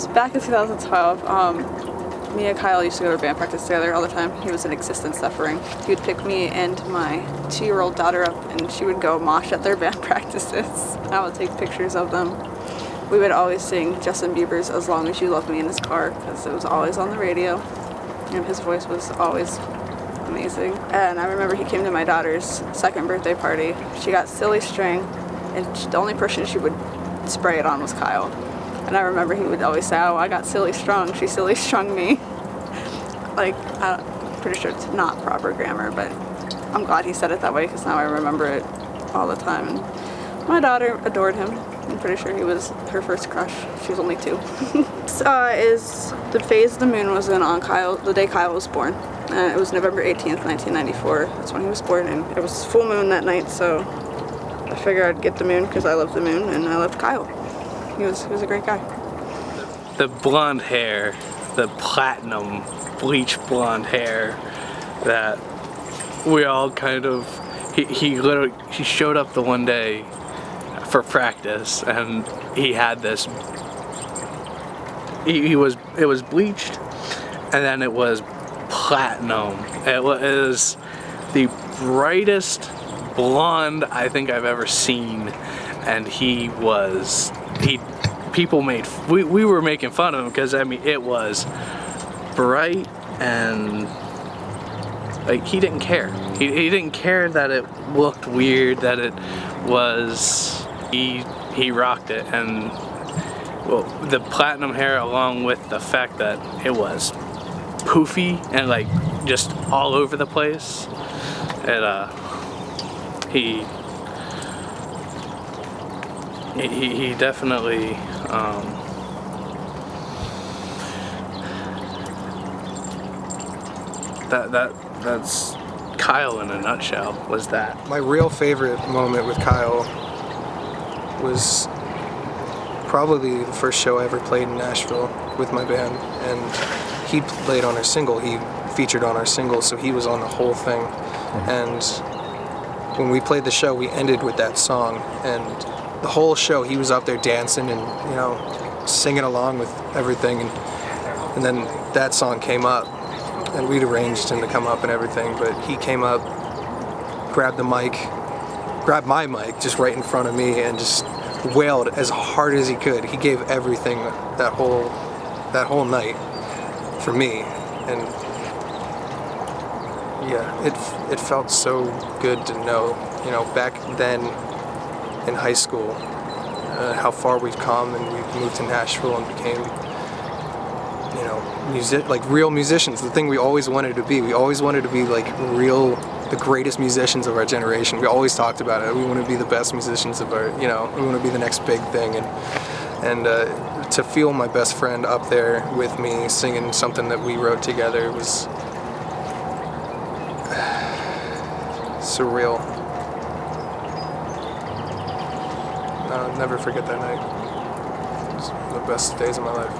back in 2012, me and Kyle used to go to band practice together all the time. He was an existence suffering. He would pick me and my 2-year-old daughter up, and she would go mosh at their band practices. I would take pictures of them. We would always sing Justin Bieber's "As Long As You Love Me" in his car because it was always on the radio, and his voice was always amazing. And I remember he came to my daughter's 2nd birthday party. She got silly string, and the only person she would spray it on was Kyle. And I remember he would always say, "Oh, I got silly strung. She silly strung me." Like, I'm pretty sure it's not proper grammar, but I'm glad he said it that way because now I remember it all the time. And my daughter adored him. I'm pretty sure he was her first crush. She was only 2. This is the phase the moon was in on Kyle, the day Kyle was born. It was November 18th, 1994. That's when he was born, and it was full moon that night, so I figured I'd get the moon because I love the moon and I loved Kyle. He was a great guy. The blonde hair, the platinum bleach blonde hair that we all kind of, he showed up the one day for practice and he had this, it was bleached and then it was platinum. It was the brightest blonde I think I've ever seen, and we were making fun of him because I mean it was bright and like he didn't care. He didn't care that it looked weird, that it was, he rocked it. And well, the platinum hair along with the fact that it was poofy and like just all over the place, he definitely that's Kyle in a nutshell, was that. My real favorite moment with Kyle was probably the first show I ever played in Nashville with my band, and he played on our single. He featured on our single, so he was on the whole thing. And when we played the show, we ended with that song, and the whole show he was up there dancing and, you know, singing along with everything, and then that song came up, and we'd arranged him to come up and everything, but he came up, grabbed my mic just right in front of me and just wailed as hard as he could. He gave everything that whole night for me, and yeah, it felt so good to know, you know, back then in high school, how far we've come, and we moved to Nashville and became, you know, like real musicians. The thing we always wanted to be. We always wanted to be like the greatest musicians of our generation. We always talked about it. We want to be the best musicians of our, you know, we want to be the next big thing. And to feel my best friend up there with me singing something that we wrote together was surreal. I'll never forget that night. It was one of the best days of my life.